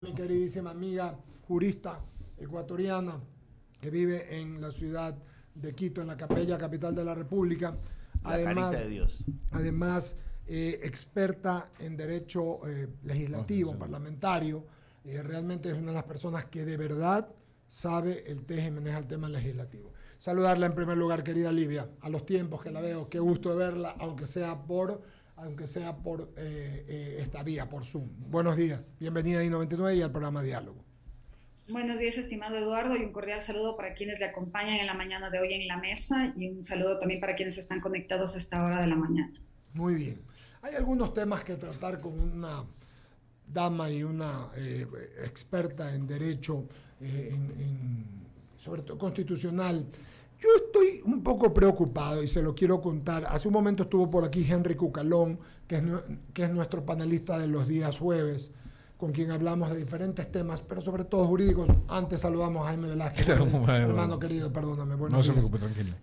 Mi queridísima amiga jurista ecuatoriana que vive en la ciudad de Quito, en la Capella, capital de la República. Además, carita de Dios. Además, experta en derecho legislativo, parlamentario. Realmente es una de las personas que de verdad sabe el teje y maneja el tema legislativo. Saludarla en primer lugar, querida Livia, a los tiempos que la veo, qué gusto de verla, aunque sea por esta vía, por Zoom. Buenos días, bienvenida a I99 y al programa Diálogo. Buenos días, estimado Eduardo, y un cordial saludo para quienes le acompañan en la mañana de hoy en la mesa, y un saludo también para quienes están conectados a esta hora de la mañana. Muy bien. Hay algunos temas que tratar con una dama y una experta en derecho, sobre todo constitucional. Yo estoy un poco preocupado y se lo quiero contar. Hace un momento estuvo por aquí Henry Cucalón, que es nuestro panelista de los días jueves, con quien hablamos de diferentes temas, pero sobre todo jurídicos. Antes saludamos a Jaime Velázquez, hermano querido, perdóname. No se preocupe, tranquilo.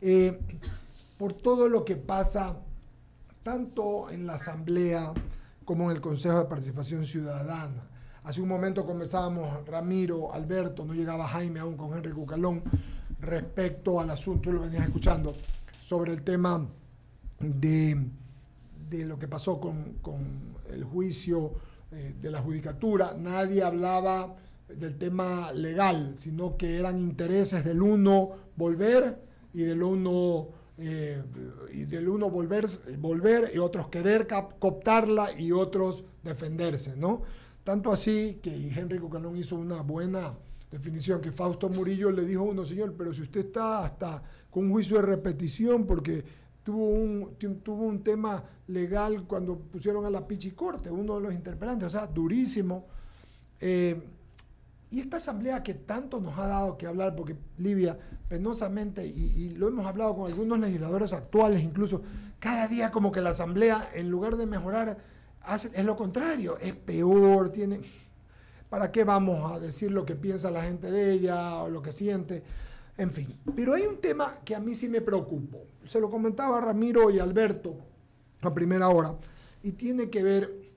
Por todo lo que pasa, tanto en la Asamblea como en el Consejo de Participación Ciudadana. Hace un momento conversábamos, Ramiro, Alberto, no llegaba Jaime aún con Henry Cucalón, respecto al asunto, lo venías escuchando, sobre el tema de lo que pasó con el juicio de la judicatura. Nadie hablaba del tema legal, sino que eran intereses del uno volver y del uno volver y otros querer cooptarla y otros defenderse, ¿no? Tanto así que Henry Cucalón hizo una buena definición, que Fausto Murillo le dijo a uno: señor, pero si usted está hasta con un juicio de repetición porque tuvo un tema legal cuando pusieron a la Pichicorte, uno de los interpelantes, o sea, durísimo. Y esta asamblea que tanto nos ha dado que hablar, porque Livia, penosamente, y lo hemos hablado con algunos legisladores actuales incluso, cada día como que la asamblea, en lugar de mejorar, es lo contrario, es peor, tiene... ¿Para qué vamos a decir lo que piensa la gente de ella o lo que siente? En fin, pero hay un tema que a mí sí me preocupó. Se lo comentaba a Ramiro y Alberto a primera hora, y tiene que ver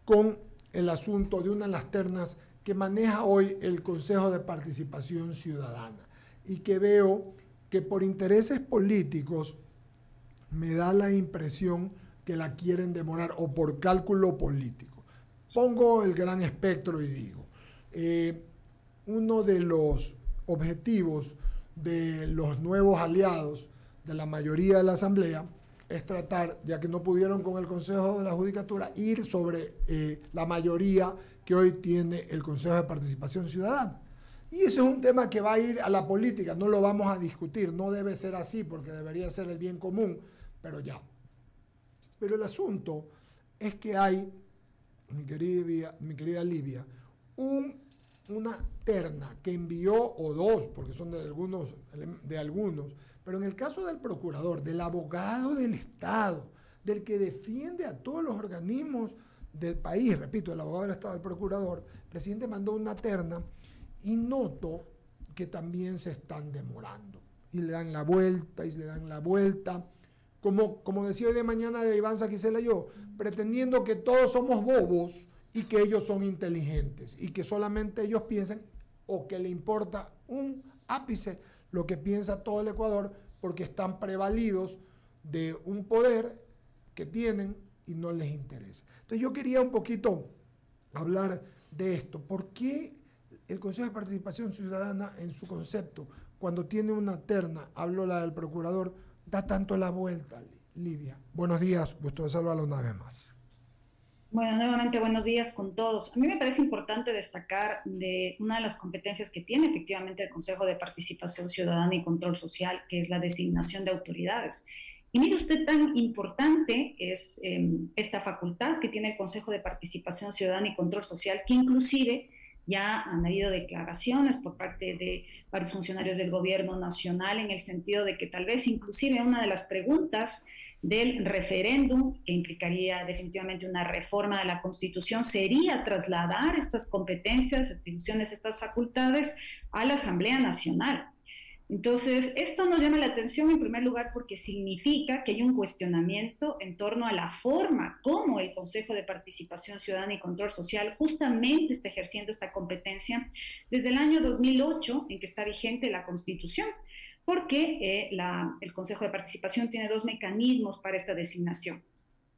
con el asunto de una de las ternas que maneja hoy el Consejo de Participación Ciudadana, y que veo que por intereses políticos me da la impresión que la quieren demorar, o por cálculo político. Pongo el gran espectro y digo, uno de los objetivos de los nuevos aliados de la mayoría de la Asamblea es tratar, ya que no pudieron con el Consejo de la Judicatura, ir sobre la mayoría que hoy tiene el Consejo de Participación Ciudadana. Y ese es un tema que va a ir a la política, no lo vamos a discutir, no debe ser así porque debería ser el bien común, pero ya. Pero el asunto es que hay, mi querida Livia, una terna que envió, o dos, porque son de algunos, pero en el caso del procurador, del abogado del Estado, del que defiende a todos los organismos del país, repito, el abogado del Estado, el procurador, el presidente mandó una terna y noto que también se están demorando. Y le dan la vuelta, y le dan la vuelta. Como decía hoy de mañana de Iván Saquicela yo, pretendiendo que todos somos bobos y que ellos son inteligentes y que solamente ellos piensan, o que le importa un ápice lo que piensa todo el Ecuador, porque están prevalidos de un poder que tienen y no les interesa. Entonces yo quería un poquito hablar de esto. ¿Por qué el Consejo de Participación Ciudadana, en su concepto, cuando tiene una terna, hablo la del procurador, da tanto la vuelta, Livia? Buenos días, gusto de saludarlo una vez más. Bueno, nuevamente buenos días con todos. A mí me parece importante destacar de una de las competencias que tiene efectivamente el Consejo de Participación Ciudadana y Control Social, que es la designación de autoridades. Y mire usted, tan importante es esta facultad que tiene el Consejo de Participación Ciudadana y Control Social, que inclusive ya han habido declaraciones por parte de varios funcionarios del gobierno nacional en el sentido de que tal vez inclusive una de las preguntas del referéndum, que implicaría definitivamente una reforma de la Constitución, sería trasladar estas competencias, atribuciones, estas facultades a la Asamblea Nacional. Entonces, esto nos llama la atención en primer lugar porque significa que hay un cuestionamiento en torno a la forma como el Consejo de Participación Ciudadana y Control Social justamente está ejerciendo esta competencia desde el año 2008 en que está vigente la Constitución, porque el Consejo de Participación tiene dos mecanismos para esta designación.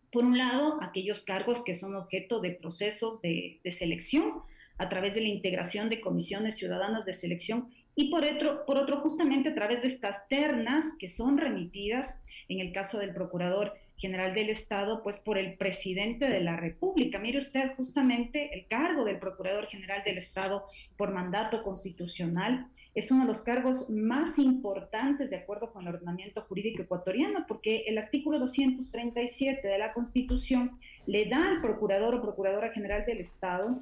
Por un lado, aquellos cargos que son objeto de procesos de selección a través de la integración de comisiones ciudadanas de selección y por otro justamente a través de estas ternas que son remitidas, en el caso del Procurador General del Estado, pues por el presidente de la República. Mire usted, justamente el cargo del Procurador General del Estado por mandato constitucional es uno de los cargos más importantes de acuerdo con el ordenamiento jurídico ecuatoriano, porque el artículo 237 de la Constitución le da al Procurador o Procuradora General del Estado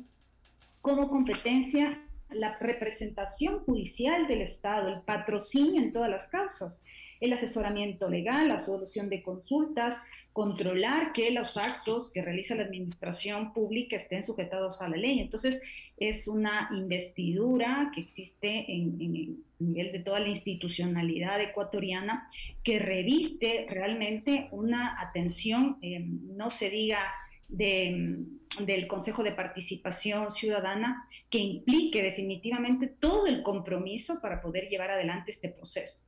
como competencia la representación judicial del Estado, el patrocinio en todas las causas, el asesoramiento legal, la solución de consultas, controlar que los actos que realiza la administración pública estén sujetados a la ley. Entonces, es una investidura que existe en el nivel de toda la institucionalidad ecuatoriana que reviste realmente una atención, no se diga del Consejo de Participación Ciudadana, que implique definitivamente todo el compromiso para poder llevar adelante este proceso.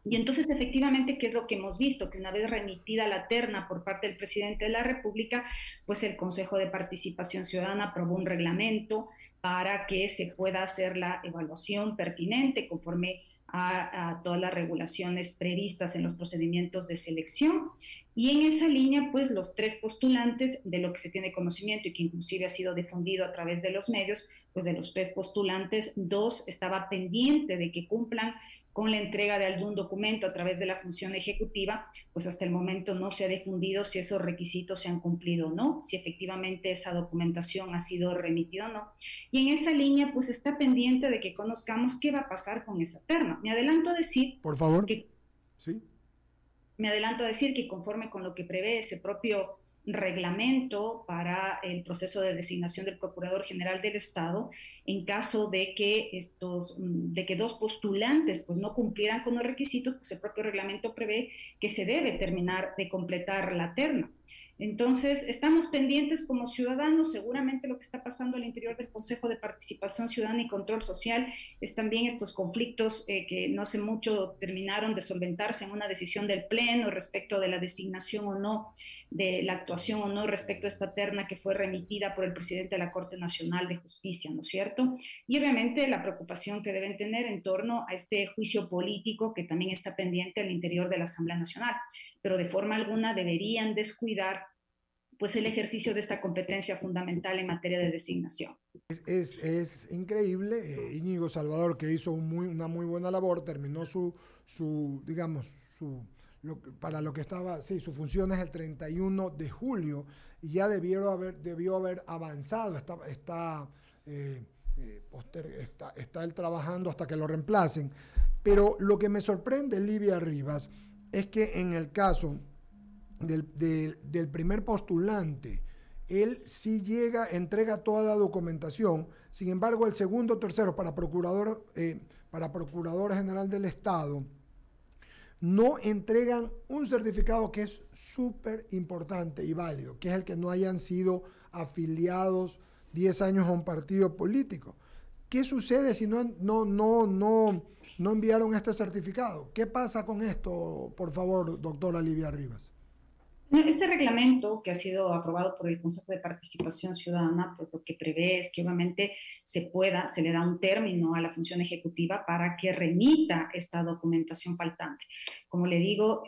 Y entonces, efectivamente, ¿qué es lo que hemos visto? Que una vez remitida la terna por parte del presidente de la República, pues el Consejo de Participación Ciudadana aprobó un reglamento para que se pueda hacer la evaluación pertinente conforme a todas las regulaciones previstas en los procedimientos de selección. Y en esa línea, pues los tres postulantes, de lo que se tiene conocimiento y que inclusive ha sido difundido a través de los medios, pues de los tres postulantes, dos estaba pendiente de que cumplan con la entrega de algún documento a través de la función ejecutiva, pues hasta el momento no se ha difundido si esos requisitos se han cumplido o no, si efectivamente esa documentación ha sido remitida o no. Y en esa línea, pues está pendiente de que conozcamos qué va a pasar con esa terna. Me adelanto a decir... Por favor. Que, sí. Me adelanto a decir que conforme con lo que prevé ese propio reglamento para el proceso de designación del Procurador General del Estado, en caso de que dos postulantes pues no cumplieran con los requisitos, pues el propio reglamento prevé que se debe terminar de completar la terna. Entonces, estamos pendientes como ciudadanos. Seguramente lo que está pasando al interior del Consejo de Participación Ciudadana y Control Social es también estos conflictos que no hace mucho terminaron de solventarse en una decisión del Pleno respecto de la designación o no, de la actuación o no respecto a esta terna que fue remitida por el presidente de la Corte Nacional de Justicia, ¿no es cierto? Y obviamente la preocupación que deben tener en torno a este juicio político que también está pendiente al interior de la Asamblea Nacional, pero de forma alguna deberían descuidar pues el ejercicio de esta competencia fundamental en materia de designación. Es increíble, Íñigo Salvador, que hizo una muy buena labor, terminó para lo que estaba, sí, su función es el 31 de julio y ya debió haber avanzado, está él trabajando hasta que lo reemplacen. Pero lo que me sorprende, Livia Rivas, es que en el caso del primer postulante, él sí entrega toda la documentación. Sin embargo, el segundo, tercero, para Procurador General del Estado, no entregan un certificado que es súper importante y válido, que es el que no hayan sido afiliados 10 años a un partido político. ¿Qué sucede si no enviaron este certificado? ¿Qué pasa con esto, por favor, doctora Livia Rivas? Este reglamento que ha sido aprobado por el Consejo de Participación Ciudadana, pues lo que prevé es que obviamente se le da un término a la función ejecutiva para que remita esta documentación faltante. Como le digo,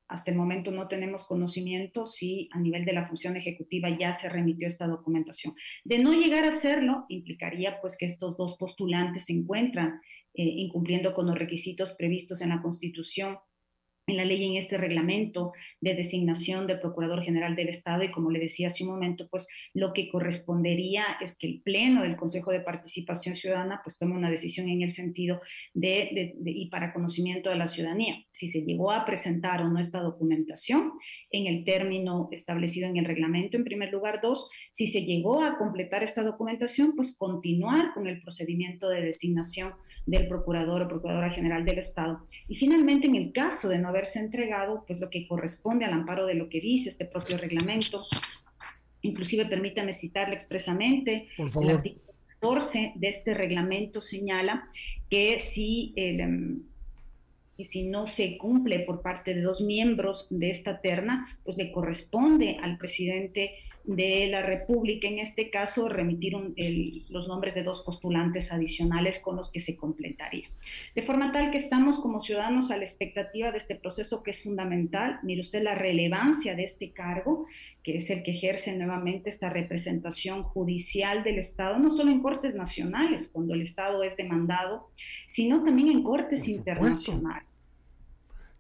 hasta el momento no tenemos conocimiento si a nivel de la función ejecutiva ya se remitió esta documentación. De no llegar a hacerlo, implicaría pues que estos dos postulantes se encuentran incumpliendo con los requisitos previstos en la Constitución en la ley, en este reglamento de designación del Procurador General del Estado, y como le decía hace un momento, pues lo que correspondería es que el Pleno del Consejo de Participación Ciudadana pues tome una decisión en el sentido y para conocimiento de la ciudadanía, si se llegó a presentar o no esta documentación en el término establecido en el reglamento, en primer lugar. Dos, si se llegó a completar esta documentación, pues continuar con el procedimiento de designación del Procurador o Procuradora General del Estado. Y finalmente, en el caso de no haberse entregado, pues lo que corresponde al amparo de lo que dice este propio reglamento, inclusive permítame citarle expresamente, Por favor. el artículo 14 de este reglamento señala que si no se cumple por parte de 2 miembros de esta terna, pues le corresponde al presidente de la República, en este caso, remitir los nombres de 2 postulantes adicionales con los que se completaría. De forma tal que estamos como ciudadanos a la expectativa de este proceso, que es fundamental. Mire usted la relevancia de este cargo, que es el que ejerce nuevamente esta representación judicial del Estado, no solo en cortes nacionales, cuando el Estado es demandado, sino también en cortes internacionales.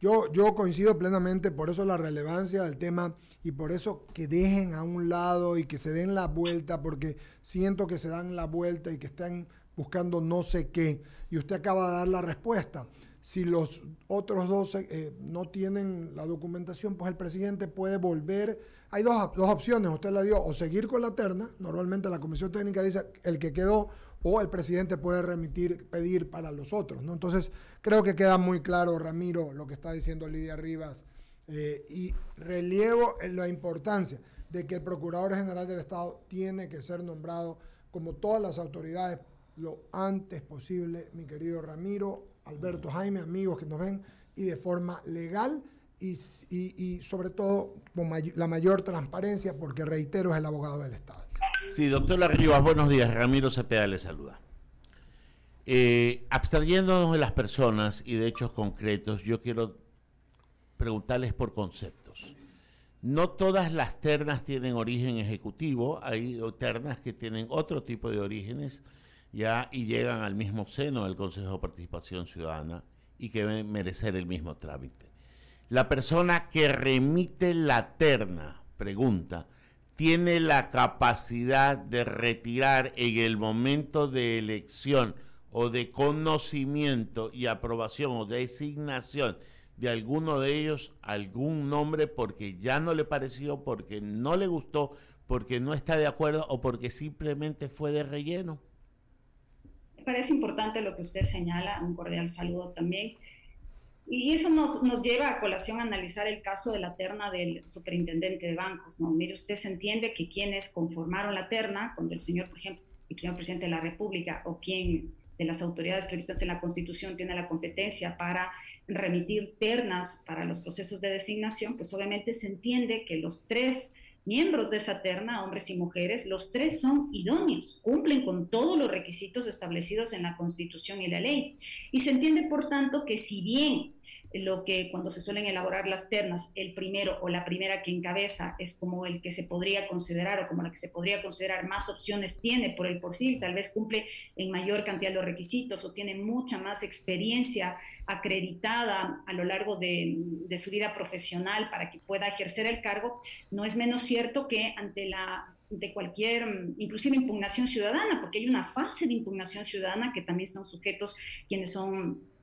Yo coincido plenamente, por eso la relevancia del tema y por eso que dejen a un lado y que se den la vuelta, porque siento que se dan la vuelta y que están buscando no sé qué. Y usted acaba de dar la respuesta. Si los otros 12 no tienen la documentación, pues el presidente puede volver. Hay dos opciones, usted la dio, o seguir con la terna, normalmente la comisión técnica dice el que quedó, o el presidente puede pedir para los otros, ¿no? Entonces, creo que queda muy claro, Ramiro, lo que está diciendo Lidia Rivas, y relievo en la importancia de que el Procurador General del Estado tiene que ser nombrado, como todas las autoridades, lo antes posible, mi querido Ramiro, Alberto, Jaime, amigos que nos ven, y de forma legal y sobre todo con la mayor transparencia, porque reitero, es el abogado del Estado. Sí, doctora Rivas, buenos días. Ramiro Cepeda le saluda. Abstrayéndonos de las personas y de hechos concretos, yo quiero preguntarles por conceptos. No todas las ternas tienen origen ejecutivo, hay ternas que tienen otro tipo de orígenes ya y llegan al mismo seno del Consejo de Participación Ciudadana y que deben merecer el mismo trámite. La persona que remite la terna, pregunta, ¿tiene la capacidad de retirar en el momento de elección o de conocimiento y aprobación o designación de alguno de ellos algún nombre porque ya no le pareció, porque no le gustó, porque no está de acuerdo o porque simplemente fue de relleno? Me parece importante lo que usted señala, un cordial saludo también. Y eso nos lleva a colación a analizar el caso de la terna del superintendente de bancos, ¿no? Mire, usted se entiende que quienes conformaron la terna, cuando el señor, por ejemplo, el señor presidente de la República o quien de las autoridades previstas en la Constitución tiene la competencia para remitir ternas para los procesos de designación, pues obviamente se entiende que los 3 miembros de esa terna, hombres y mujeres, los 3 son idóneos, cumplen con todos los requisitos establecidos en la Constitución y la ley. Y se entiende, por tanto, que si bien lo que cuando se suelen elaborar las ternas, el primero o la primera que encabeza es como el que se podría considerar o como la que se podría considerar más opciones tiene por el perfil, tal vez cumple en mayor cantidad los requisitos o tiene mucha más experiencia acreditada a lo largo de su vida profesional para que pueda ejercer el cargo, no es menos cierto que de cualquier, inclusive impugnación ciudadana, porque hay una fase de impugnación ciudadana que también son sujetos quienes son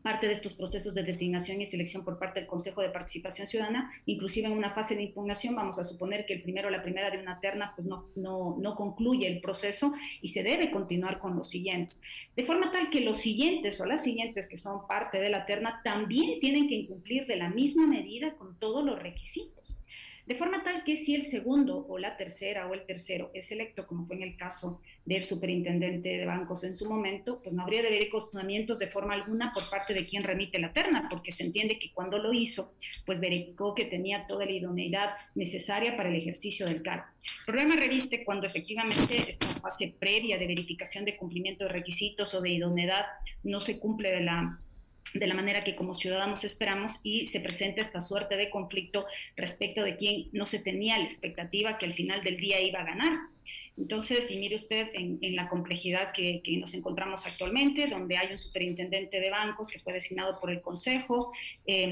parte de estos procesos de designación y selección por parte del Consejo de Participación Ciudadana, inclusive en una fase de impugnación, vamos a suponer que el primero o la primera de una terna pues no concluye el proceso y se debe continuar con los siguientes. De forma tal que los siguientes o las siguientes que son parte de la terna también tienen que cumplir de la misma medida con todos los requisitos. De forma tal que si el segundo o la tercera o el tercero es electo, como fue en el caso del superintendente de bancos en su momento, pues no habría de haber cuestionamientos de forma alguna por parte de quien remite la terna, porque se entiende que cuando lo hizo, pues verificó que tenía toda la idoneidad necesaria para el ejercicio del cargo. El problema reviste cuando efectivamente esta fase previa de verificación de cumplimiento de requisitos o de idoneidad no se cumple de la manera que como ciudadanos esperamos y se presenta esta suerte de conflicto respecto de quien no se tenía la expectativa que al final del día iba a ganar. Entonces, y mire usted en la complejidad que nos encontramos actualmente, donde hay un superintendente de bancos que fue designado por el Consejo,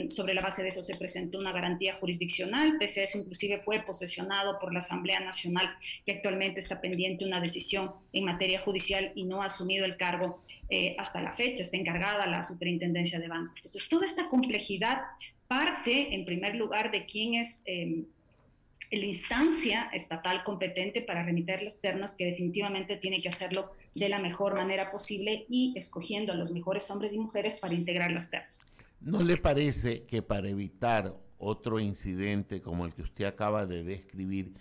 sobre la base de eso se presentó una garantía jurisdiccional, pese a eso inclusive fue posesionado por la Asamblea Nacional, que actualmente está pendiente una decisión en materia judicial y no ha asumido el cargo hasta la fecha, está encargada la superintendencia de bancos. Entonces, toda esta complejidad parte, en primer lugar, de quién es la instancia estatal competente para remitir las ternas, que definitivamente tiene que hacerlo de la mejor manera posible y escogiendo a los mejores hombres y mujeres para integrar las ternas. ¿No le parece que para evitar otro incidente como el que usted acaba de describir,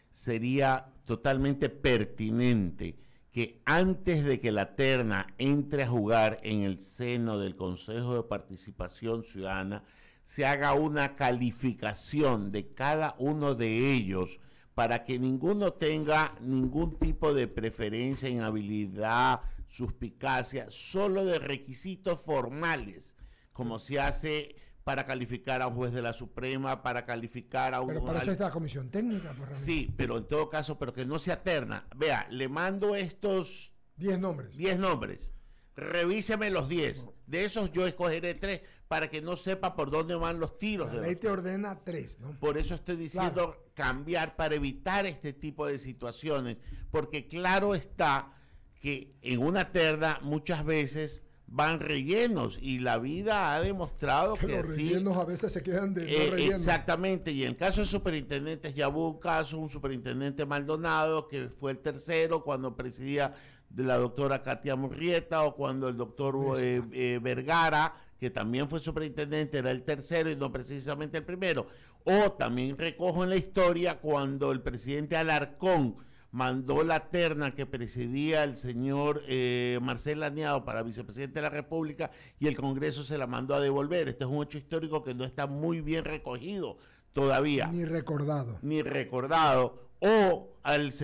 sería totalmente pertinente que antes de que la terna entre a jugar en el seno del Consejo de Participación Ciudadana, se haga una calificación de cada uno de ellos para que ninguno tenga ningún tipo de preferencia, inhabilidad, suspicacia, solo de requisitos formales, como se hace para calificar a un juez de la Suprema, para calificar a un... Pero para eso está la comisión técnica. Pues, sí, pero en todo caso, pero que no sea terna. Vea, le mando estos... 10 nombres. 10 nombres. Revíseme los 10. De esos yo escogeré 3 para que no sepa por dónde van los tiros. La ley te ordena 3, ¿no? Por eso estoy diciendo cambiar para evitar este tipo de situaciones. Porque claro está que en una terna muchas veces van rellenos y la vida ha demostrado que los así, rellenos a veces se quedan de no relleno. Exactamente, y en el caso de superintendentes ya hubo un caso, un superintendente Maldonado que fue el tercero cuando presidía de la doctora Katia Murrieta, o cuando el doctor Vergara, que también fue superintendente, era el tercero y no precisamente el primero. O también recojo en la historia cuando el presidente Alarcón mandó la terna que presidía el señor Marcel Laniado para vicepresidente de la República y el Congreso se la mandó a devolver. Este es un hecho histórico que no está muy bien recogido todavía. Ni recordado. Ni recordado.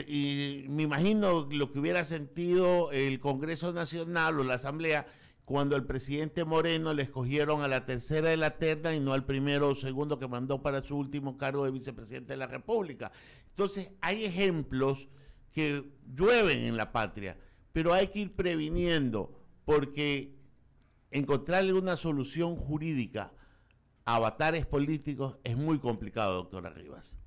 Y me imagino lo que hubiera sentido el Congreso Nacional o la Asamblea cuando el presidente Moreno le escogieron a la tercera de la terna y no al primero o segundo que mandó para su último cargo de vicepresidente de la República. Entonces, hay ejemplos que llueven en la patria, pero hay que ir previniendo, porque encontrarle una solución jurídica a avatares políticos es muy complicado, doctora Rivas.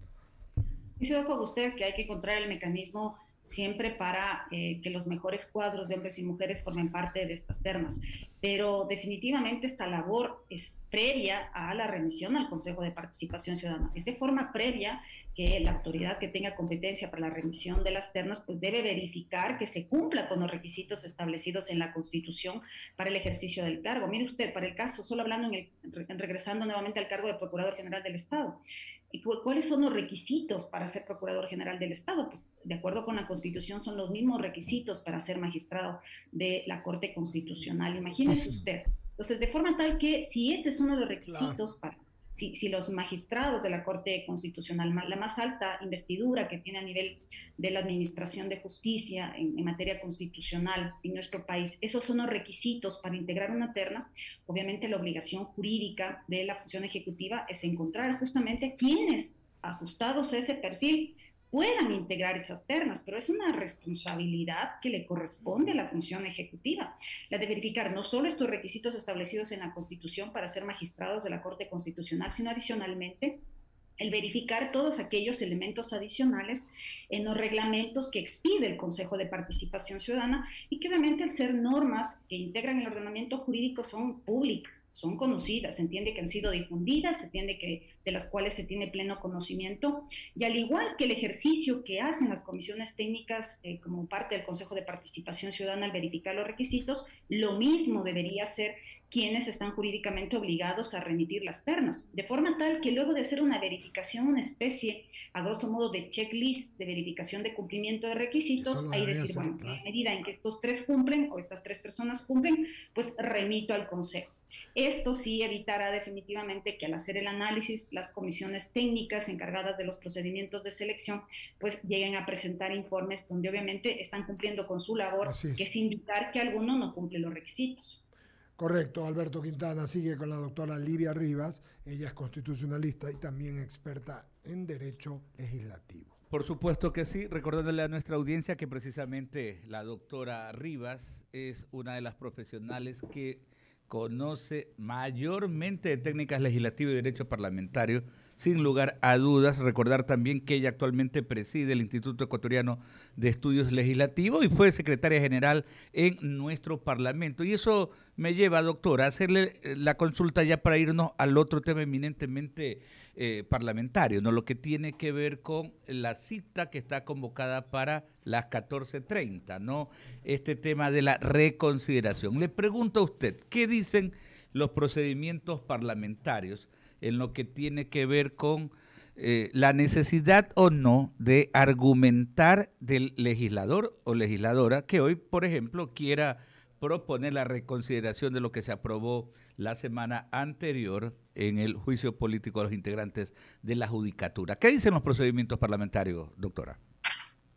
Coincido con usted que hay que encontrar el mecanismo siempre para que los mejores cuadros de hombres y mujeres formen parte de estas ternas. Pero definitivamente esta labor es previa a la remisión al Consejo de Participación Ciudadana. Es de forma previa que la autoridad que tenga competencia para la remisión de las ternas pues debe verificar que se cumpla con los requisitos establecidos en la Constitución para el ejercicio del cargo. Mire usted, para el caso, solo hablando regresando nuevamente al cargo de Procurador General del Estado, ¿cuáles son los requisitos para ser Procurador General del Estado? Pues de acuerdo con la Constitución son los mismos requisitos para ser magistrado de la Corte Constitucional. Imagínese usted. Entonces, de forma tal que si ese es uno de los requisitos para... Si los magistrados de la Corte Constitucional, la más alta investidura que tiene a nivel de la administración de justicia en materia constitucional en nuestro país, esos son los requisitos para integrar una terna, obviamente la obligación jurídica de la función ejecutiva es encontrar justamente quienes, ajustados a ese perfil, puedan integrar esas ternas, pero es una responsabilidad que le corresponde a la función ejecutiva, la de verificar no solo estos requisitos establecidos en la Constitución para ser magistrados de la Corte Constitucional, sino adicionalmente el verificar todos aquellos elementos adicionales en los reglamentos que expide el Consejo de Participación Ciudadana y que obviamente al ser normas que integran el ordenamiento jurídico son públicas, son conocidas, se entiende que han sido difundidas, se entiende que de las cuales se tiene pleno conocimiento y al igual que el ejercicio que hacen las comisiones técnicas como parte del Consejo de Participación Ciudadana al verificar los requisitos, lo mismo debería ser quienes están jurídicamente obligados a remitir las ternas, de forma tal que luego de hacer una verificación, una especie, a grosso modo, de checklist de verificación de cumplimiento de requisitos, ahí decir, bueno, en la medida en que estos 3 cumplen o estas 3 personas cumplen, pues remito al Consejo. Esto sí evitará definitivamente que al hacer el análisis, las comisiones técnicas encargadas de los procedimientos de selección, pues lleguen a presentar informes donde obviamente están cumpliendo con su labor, que es indicar que alguno no cumple los requisitos. Correcto, Alberto Quintana sigue con la doctora Livia Rivas, ella es constitucionalista y también experta en derecho legislativo. Por supuesto que sí, recordándole a nuestra audiencia que precisamente la doctora Rivas es una de las profesionales que conoce mayormente de técnicas legislativas y derecho parlamentario, sin lugar a dudas. Recordar también que ella actualmente preside el Instituto Ecuatoriano de Estudios Legislativos y fue secretaria general en nuestro Parlamento. Y eso me lleva, doctora, a hacerle la consulta ya para irnos al otro tema eminentemente parlamentario, ¿no? Lo que tiene que ver con la cita que está convocada para las 14:30, ¿no? Este tema de la reconsideración. Le pregunto a usted, ¿qué dicen los procedimientos parlamentarios en lo que tiene que ver con la necesidad o no de argumentar del legislador o legisladora que hoy, por ejemplo, quiera proponer la reconsideración de lo que se aprobó la semana anterior en el juicio político a los integrantes de la Judicatura? ¿Qué dicen los procedimientos parlamentarios, doctora?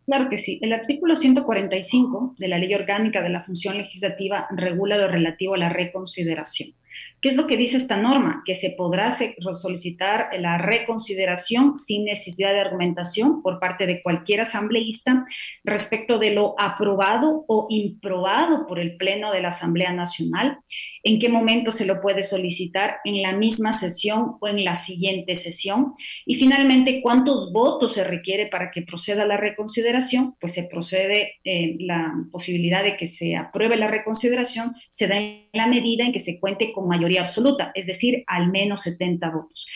Claro que sí. El artículo 145 de la Ley Orgánica de la Función Legislativa regula lo relativo a la reconsideración. ¿Qué es lo que dice esta norma? Que se podrá solicitar la reconsideración sin necesidad de argumentación por parte de cualquier asambleísta respecto de lo aprobado o improbado por el Pleno de la Asamblea Nacional. ¿En qué momento se lo puede solicitar? ¿En la misma sesión o en la siguiente sesión? Y finalmente, ¿cuántos votos se requiere para que proceda la reconsideración? Pues se procede, la posibilidad de que se apruebe la reconsideración se da en la medida en que se cuente con mayoría absoluta, es decir, al menos 70 votos.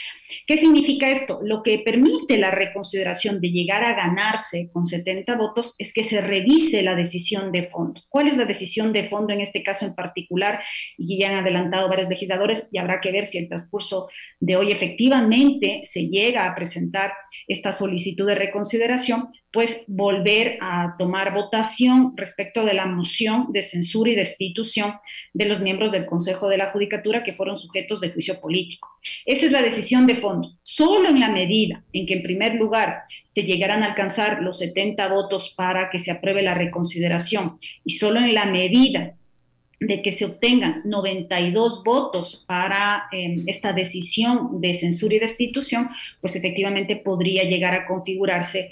¿Qué significa esto? Lo que permite la reconsideración de llegar a ganarse con 70 votos es que se revise la decisión de fondo. ¿Cuál es la decisión de fondo en este caso en particular? Y ya han adelantado varios legisladores y habrá que ver si el transcurso de hoy efectivamente se llega a presentar esta solicitud de reconsideración, pues volver a tomar votación respecto de la moción de censura y destitución de los miembros del Consejo de la Judicatura que fueron sujetos de juicio político. Esa es la decisión de fondo. Solo en la medida en que, en primer lugar, se llegarán a alcanzar los 70 votos para que se apruebe la reconsideración y solo en la medida de que se obtengan 92 votos para esta decisión de censura y destitución, pues efectivamente podría llegar a configurarse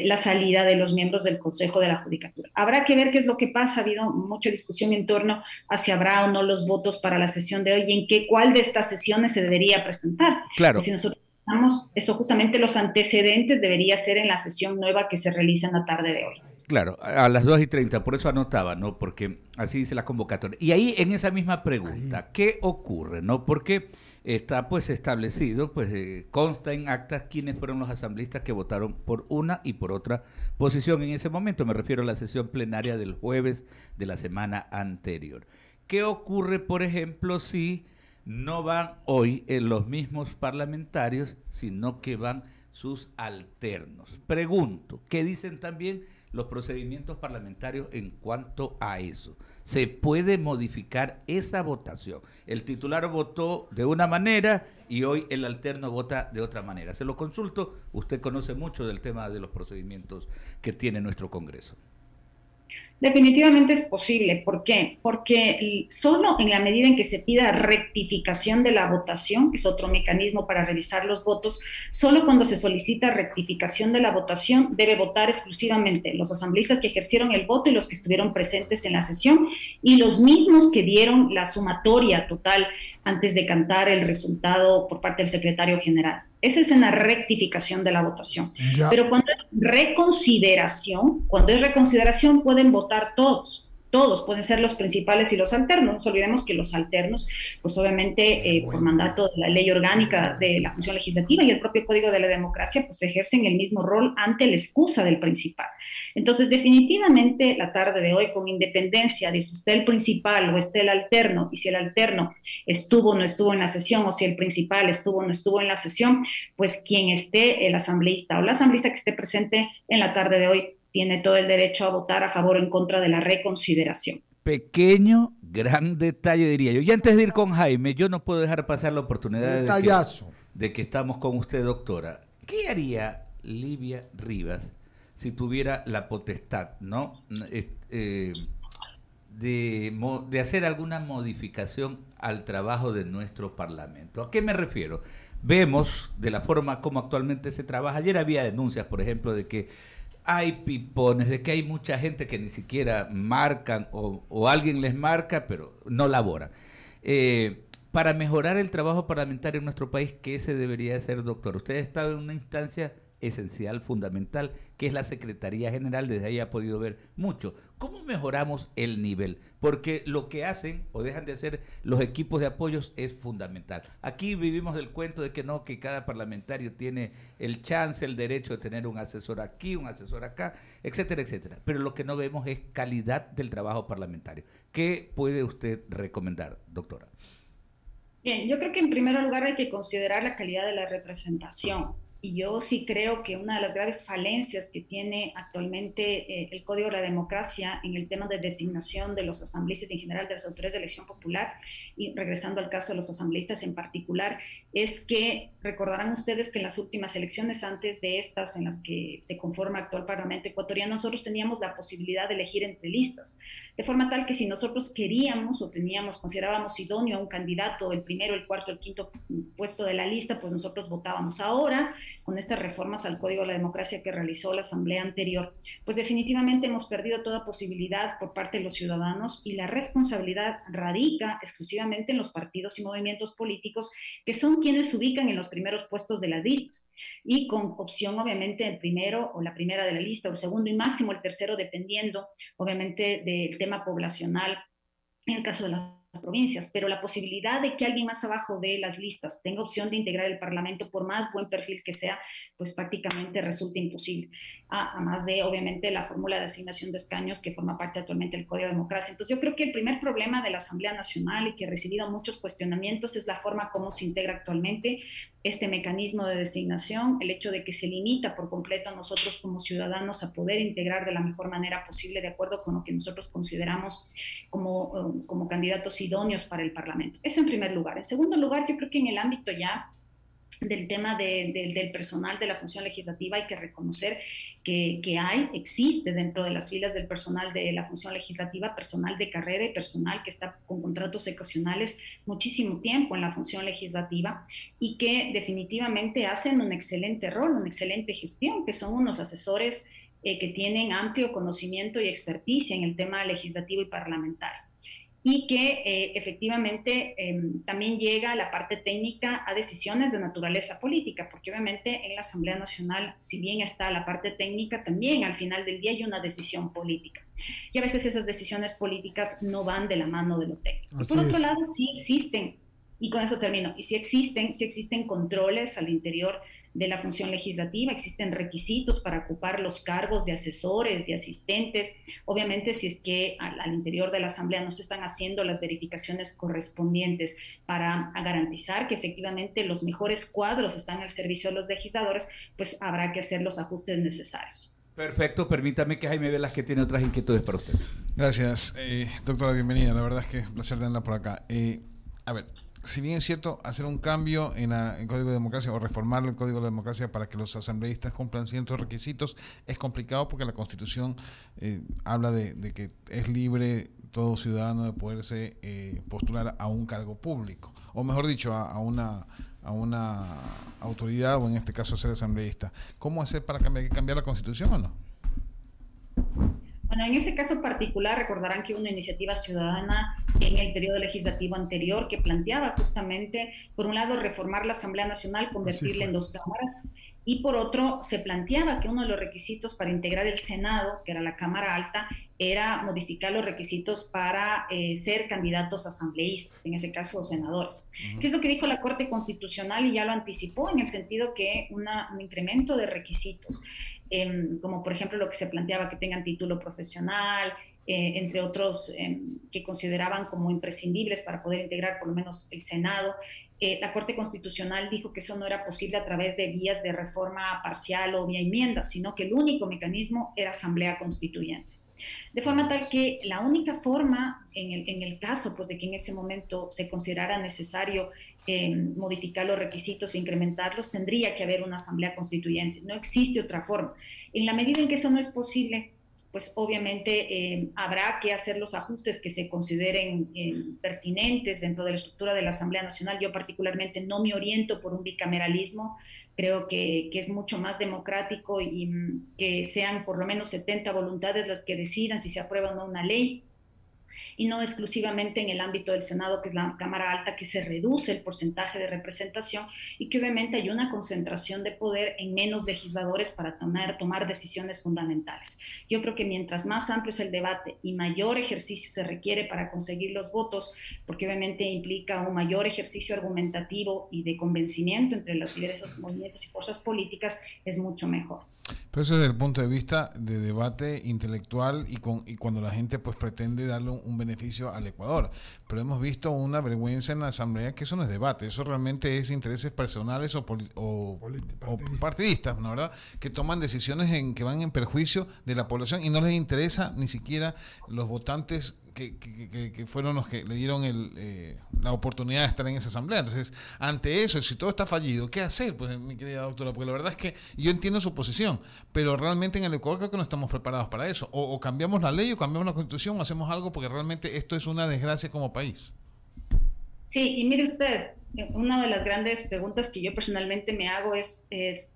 la salida de los miembros del Consejo de la Judicatura. Habrá que ver qué es lo que pasa. Ha habido mucha discusión en torno a si habrá o no los votos para la sesión de hoy y en cuál de estas sesiones se debería presentar. Claro. Pues si nosotros pensamos eso, justamente los antecedentes debería ser en la sesión nueva que se realiza en la tarde de hoy. Claro, a las 2:30, por eso anotaba, ¿no? Porque así dice la convocatoria. Y ahí, en esa misma pregunta, ¿qué ocurre, no? Porque está pues establecido, pues consta en actas quiénes fueron los asambleístas que votaron por una y por otra posición en ese momento. Me refiero a la sesión plenaria del jueves de la semana anterior. ¿Qué ocurre, por ejemplo, si no van hoy los mismos parlamentarios, sino que van sus alternos? Pregunto, ¿qué dicen también los procedimientos parlamentarios en cuanto a eso? ¿Se puede modificar esa votación? El titular votó de una manera y hoy el alterno vota de otra manera. Se lo consulto, usted conoce mucho del tema de los procedimientos que tiene nuestro Congreso. Definitivamente es posible. ¿Por qué? Porque solo en la medida en que se pida rectificación de la votación, que es otro mecanismo para revisar los votos, solo cuando se solicita rectificación de la votación debe votar exclusivamente los asambleístas que ejercieron el voto y los que estuvieron presentes en la sesión y los mismos que dieron la sumatoria total antes de cantar el resultado por parte del secretario general. Esa es una rectificación de la votación. Ya. Pero cuando es reconsideración pueden votar todos pueden ser los principales y los alternos. No nos olvidemos que los alternos, pues obviamente por mandato de la Ley Orgánica de la Función Legislativa y el propio Código de la Democracia, pues ejercen el mismo rol ante la excusa del principal. Entonces, definitivamente, la tarde de hoy, con independencia de si está el principal o esté el alterno, y si el alterno estuvo o no estuvo en la sesión, o si el principal estuvo o no estuvo en la sesión, pues quien esté, el asambleísta o la asambleísta que esté presente en la tarde de hoy, tiene todo el derecho a votar a favor o en contra de la reconsideración. Pequeño, gran detalle, diría yo. Y antes de ir con Jaime, yo no puedo dejar pasar la oportunidad de que estamos con usted, doctora. ¿Qué haría Livia Rivas si tuviera la potestad, ¿no? de hacer alguna modificación al trabajo de nuestro Parlamento. ¿A qué me refiero? Vemos de la forma como actualmente se trabaja. Ayer había denuncias, por ejemplo, de que hay pipones, de que hay mucha gente que ni siquiera marcan o alguien les marca, pero no laboran. Para mejorar el trabajo parlamentario en nuestro país, ¿qué se debería hacer, doctor? Usted ha estado en una instancia esencial, fundamental, que es la Secretaría General, desde ahí ha podido ver mucho. ¿Cómo mejoramos el nivel? Porque lo que hacen o dejan de hacer los equipos de apoyos es fundamental. Aquí vivimos el cuento de que no, que cada parlamentario tiene el chance, el derecho de tener un asesor aquí, un asesor acá, etcétera, etcétera. Pero lo que no vemos es calidad del trabajo parlamentario. ¿Qué puede usted recomendar, doctora? Bien, yo creo que en primer lugar hay que considerar la calidad de la representación. Y yo sí creo que una de las graves falencias que tiene actualmente el Código de la Democracia en el tema de designación de los asambleístas en general, de las autoridades de elección popular, y regresando al caso de los asambleístas en particular, es que recordarán ustedes que en las últimas elecciones antes de estas, en las que se conforma el actual Parlamento ecuatoriano, nosotros teníamos la posibilidad de elegir entre listas, de forma tal que si nosotros queríamos o considerábamos idóneo a un candidato, el primero, el cuarto, el quinto puesto de la lista, pues nosotros votábamos. Ahora, con estas reformas al Código de la Democracia que realizó la Asamblea anterior, pues definitivamente hemos perdido toda posibilidad por parte de los ciudadanos y la responsabilidad radica exclusivamente en los partidos y movimientos políticos que son quienes se ubican en los primeros puestos de las listas y con opción obviamente el primero o la primera de la lista o el segundo y máximo el tercero dependiendo obviamente del tema poblacional en el caso de las provincias, pero la posibilidad de que alguien más abajo de las listas tenga opción de integrar el Parlamento, por más buen perfil que sea, pues prácticamente resulta imposible. Además de, obviamente, la fórmula de asignación de escaños que forma parte actualmente del Código de Democracia. Entonces, yo creo que el primer problema de la Asamblea Nacional y que ha recibido muchos cuestionamientos es la forma como se integra actualmente este mecanismo de designación, el hecho de que se limita por completo a nosotros como ciudadanos a poder integrar de la mejor manera posible de acuerdo con lo que nosotros consideramos como candidatos idóneos para el Parlamento. Eso en primer lugar. En segundo lugar, yo creo que en el ámbito ya del tema del personal de la función legislativa hay que reconocer que existe dentro de las filas del personal de la función legislativa personal de carrera y personal que está con contratos ocasionales muchísimo tiempo en la función legislativa y que definitivamente hacen un excelente rol, una excelente gestión, que son unos asesores que tienen amplio conocimiento y experticia en el tema legislativo y parlamentario. Y que efectivamente también llega a la parte técnica a decisiones de naturaleza política, porque obviamente en la Asamblea Nacional, si bien está la parte técnica, también al final del día hay una decisión política. Y a veces esas decisiones políticas no van de la mano de lo técnico. Y por otro lado, sí existen, y con eso termino, y sí existen controles al interior de la función legislativa, existen requisitos para ocupar los cargos de asesores, de asistentes. Obviamente, si es que al interior de la Asamblea no se están haciendo las verificaciones correspondientes para garantizar que efectivamente los mejores cuadros están al servicio de los legisladores, pues habrá que hacer los ajustes necesarios. Perfecto, permítame que Jaime Velas que tiene otras inquietudes para usted. Gracias, doctora, bienvenida, la verdad es que es un placer tenerla por acá. A ver, si bien es cierto, hacer un cambio en el Código de Democracia o reformar el Código de Democracia para que los asambleístas cumplan ciertos requisitos es complicado porque la Constitución habla de que es libre todo ciudadano de poderse postular a un cargo público, o mejor dicho, a una autoridad, o en este caso ser asambleísta. ¿Cómo hacer para cambiar la Constitución o no? Bueno, en ese caso particular recordarán que hubo una iniciativa ciudadana en el periodo legislativo anterior que planteaba justamente, por un lado, reformar la Asamblea Nacional, convertirla en 2 cámaras, y por otro, se planteaba que uno de los requisitos para integrar el Senado, que era la Cámara Alta, era modificar los requisitos para ser candidatos asambleístas, en ese caso los senadores. ¿Qué es lo que dijo la Corte Constitucional? Y ya lo anticipó en el sentido que un incremento de requisitos, como por ejemplo lo que se planteaba que tengan título profesional, entre otros que consideraban como imprescindibles para poder integrar por lo menos el Senado. La Corte Constitucional dijo que eso no era posible a través de vías de reforma parcial o vía enmienda, sino que el único mecanismo era asamblea constituyente. De forma tal que la única forma, en el caso pues, de que en ese momento se considerara necesario modificar los requisitos e incrementarlos, tendría que haber una asamblea constituyente. No existe otra forma. En la medida en que eso no es posible, pues obviamente habrá que hacer los ajustes que se consideren pertinentes dentro de la estructura de la Asamblea Nacional. Yo particularmente no me oriento por un bicameralismo, creo que es mucho más democrático y que sean por lo menos 70 voluntades las que decidan si se aprueba o no una ley, y no exclusivamente en el ámbito del Senado, que es la Cámara Alta, que se reduce el porcentaje de representación y que obviamente hay una concentración de poder en menos legisladores para tomar decisiones fundamentales. Yo creo que mientras más amplio es el debate y mayor ejercicio se requiere para conseguir los votos, porque obviamente implica un mayor ejercicio argumentativo y de convencimiento entre los diversos movimientos y fuerzas políticas, es mucho mejor. Pero eso desde el punto de vista de debate intelectual y cuando la gente pues pretende darle un beneficio al Ecuador. Pero hemos visto una vergüenza en la Asamblea que eso no es debate, eso realmente es intereses personales o partidistas, ¿no, verdad? Que toman decisiones que van en perjuicio de la población y no les interesa ni siquiera los votantes que fueron los que le dieron la oportunidad de estar en esa asamblea. Entonces, ante eso, si todo está fallido, ¿qué hacer? Pues, mi querida doctora, porque la verdad es que yo entiendo su posición, pero realmente en el Ecuador creo que no estamos preparados para eso. O cambiamos la ley o cambiamos la constitución o hacemos algo, porque realmente esto es una desgracia como país. Sí, y mire usted, una de las grandes preguntas que yo personalmente me hago es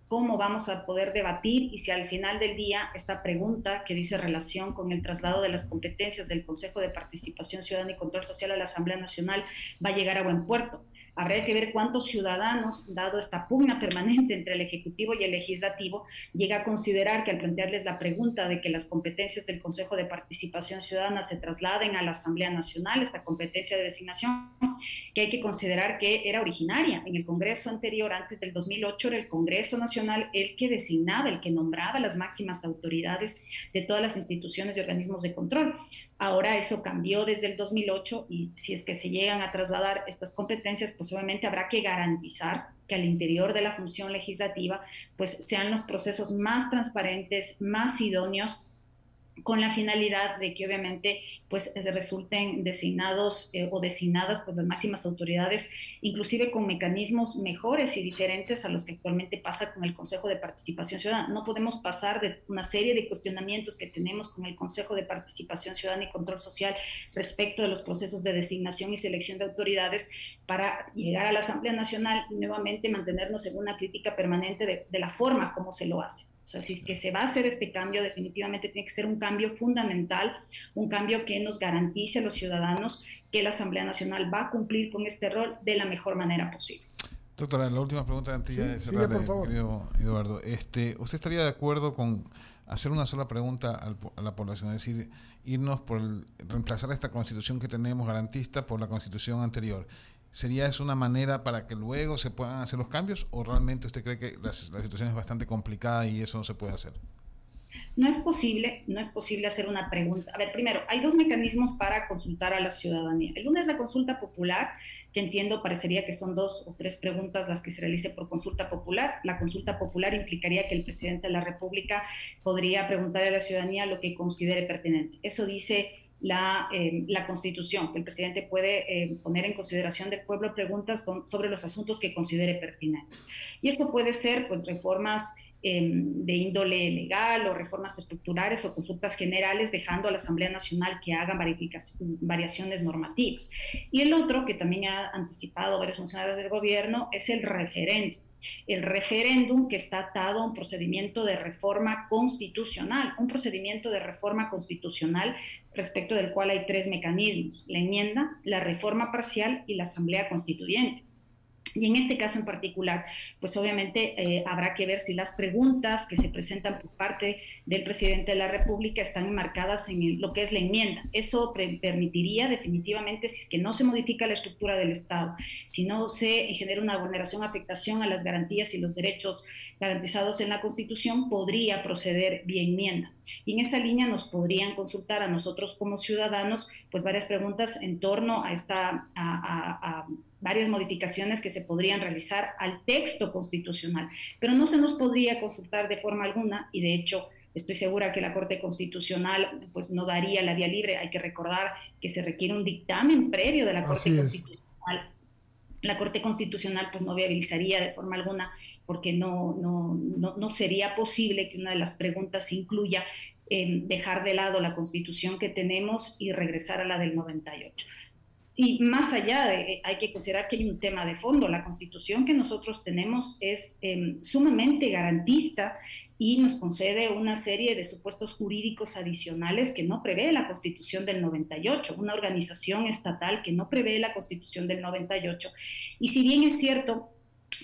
cómo vamos a poder debatir y si al final del día esta pregunta que dice relación con el traslado de las competencias del Consejo de Participación Ciudadana y Control Social a la Asamblea Nacional va a llegar a buen puerto. Habría que ver cuántos ciudadanos, dado esta pugna permanente entre el Ejecutivo y el Legislativo, llega a considerar que al plantearles la pregunta de que las competencias del Consejo de Participación Ciudadana se trasladen a la Asamblea Nacional, esta competencia de designación, que hay que considerar que era originaria. En el Congreso anterior, antes del 2008, era el Congreso Nacional el que designaba, el que nombraba las máximas autoridades de todas las instituciones y organismos de control. Ahora eso cambió desde el 2008 y si es que se llegan a trasladar estas competencias, pues obviamente habrá que garantizar que al interior de la función legislativa pues sean los procesos más transparentes, más idóneos, con la finalidad de que obviamente pues resulten designados o designadas pues las máximas autoridades, inclusive con mecanismos mejores y diferentes a los que actualmente pasa con el Consejo de Participación Ciudadana. No podemos pasar de una serie de cuestionamientos que tenemos con el Consejo de Participación Ciudadana y Control Social respecto de los procesos de designación y selección de autoridades para llegar a la Asamblea Nacional y nuevamente mantenernos en una crítica permanente de la forma como se lo hace. O sea, si es que se va a hacer este cambio, definitivamente tiene que ser un cambio fundamental, un cambio que nos garantice a los ciudadanos que la Asamblea Nacional va a cumplir con este rol de la mejor manera posible. Doctora, la última pregunta antes de cerrar, por favor. Querido Eduardo. ¿Usted estaría de acuerdo con hacer una sola pregunta a la población? Es decir, irnos por reemplazar esta constitución que tenemos garantista por la constitución anterior. ¿Sería eso una manera para que luego se puedan hacer los cambios o realmente usted cree que la situación es bastante complicada y eso no se puede hacer? No es posible hacer una pregunta. A ver, primero, hay dos mecanismos para consultar a la ciudadanía. El uno es la consulta popular, que entiendo parecería que son 2 o 3 preguntas las que se realice por consulta popular. La consulta popular implicaría que el presidente de la República podría preguntarle a la ciudadanía lo que considere pertinente. Eso dice la Constitución, que el presidente puede poner en consideración del pueblo preguntas sobre los asuntos que considere pertinentes. Y eso puede ser pues reformas de índole legal o reformas estructurales o consultas generales, dejando a la Asamblea Nacional que haga variaciones normativas. Y el otro, que también ha anticipado varios funcionarios del gobierno, es el referéndum. El referéndum que está atado a un procedimiento de reforma constitucional, respecto del cual hay 3 mecanismos: la enmienda, la reforma parcial y la asamblea constituyente. Y en este caso en particular, pues obviamente habrá que ver si las preguntas que se presentan por parte del presidente de la República están enmarcadas en lo que es la enmienda. Eso permitiría definitivamente, si es que no se modifica la estructura del Estado, si no se genera una vulneración, afectación a las garantías y los derechos garantizados en la Constitución, podría proceder vía enmienda. Y en esa línea nos podrían consultar a nosotros como ciudadanos pues varias preguntas en torno a varias modificaciones que se podrían realizar al texto constitucional, pero no se nos podría consultar de forma alguna, y de hecho estoy segura que la Corte Constitucional pues no daría la vía libre. Hay que recordar que se requiere un dictamen previo de la Corte Constitucional. La Corte Constitucional pues no viabilizaría de forma alguna, porque no sería posible que una de las preguntas incluya dejar de lado la Constitución que tenemos y regresar a la del 98. Y más allá hay que considerar que hay un tema de fondo. La Constitución que nosotros tenemos es sumamente garantista y nos concede una serie de supuestos jurídicos adicionales que no prevé la Constitución del 98, una organización estatal que no prevé la Constitución del 98. Y si bien es cierto,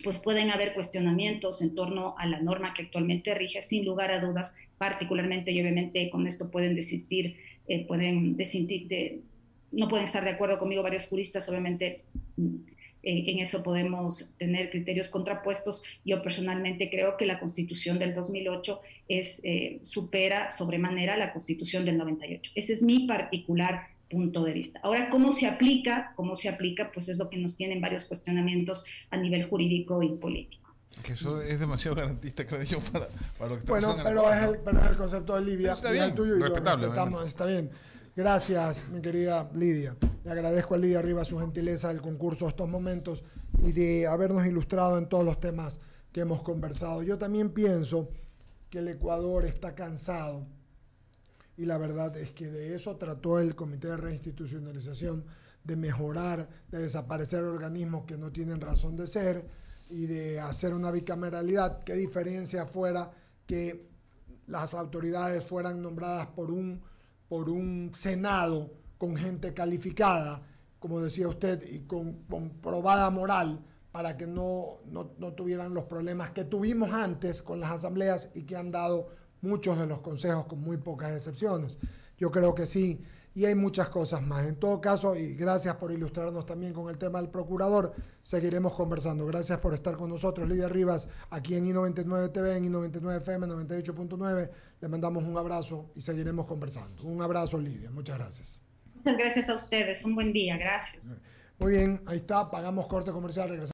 pues pueden haber cuestionamientos en torno a la norma que actualmente rige, sin lugar a dudas, particularmente, y obviamente con esto pueden desistir, no pueden estar de acuerdo conmigo varios juristas, obviamente en eso podemos tener criterios contrapuestos. Yo personalmente creo que la Constitución del 2008 supera sobremanera la Constitución del 98. Ese es mi particular punto de vista. Ahora, ¿cómo se aplica? Pues es lo que nos tienen varios cuestionamientos a nivel jurídico y político. Que eso es demasiado garantista, creo yo, para lo que está bueno, pasando. Pero es el concepto de Livia. Está bien, el tuyo y respetable. Está bien. Gracias, mi querida Lidia. Le agradezco a Lidia Rivas su gentileza del concurso estos momentos y de habernos ilustrado en todos los temas que hemos conversado. Yo también pienso que el Ecuador está cansado y la verdad es que de eso trató el Comité de Reinstitucionalización, de mejorar, de desaparecer organismos que no tienen razón de ser y de hacer una bicameralidad. ¿Qué diferencia fuera que las autoridades fueran nombradas por un Senado con gente calificada, como decía usted, y con probada moral, para que no tuvieran los problemas que tuvimos antes con las asambleas y que han dado muchos de los consejos con muy pocas excepciones? Yo creo que sí, y hay muchas cosas más. En todo caso, y gracias por ilustrarnos también con el tema del procurador, seguiremos conversando. Gracias por estar con nosotros, Lidia Rivas, aquí en I99 TV, en I99 FM 98.9. Le mandamos un abrazo y seguiremos conversando. Un abrazo, Lidia. Muchas gracias. Muchas gracias a ustedes. Un buen día. Gracias. Muy bien, ahí está. Pagamos corte comercial. Regresamos.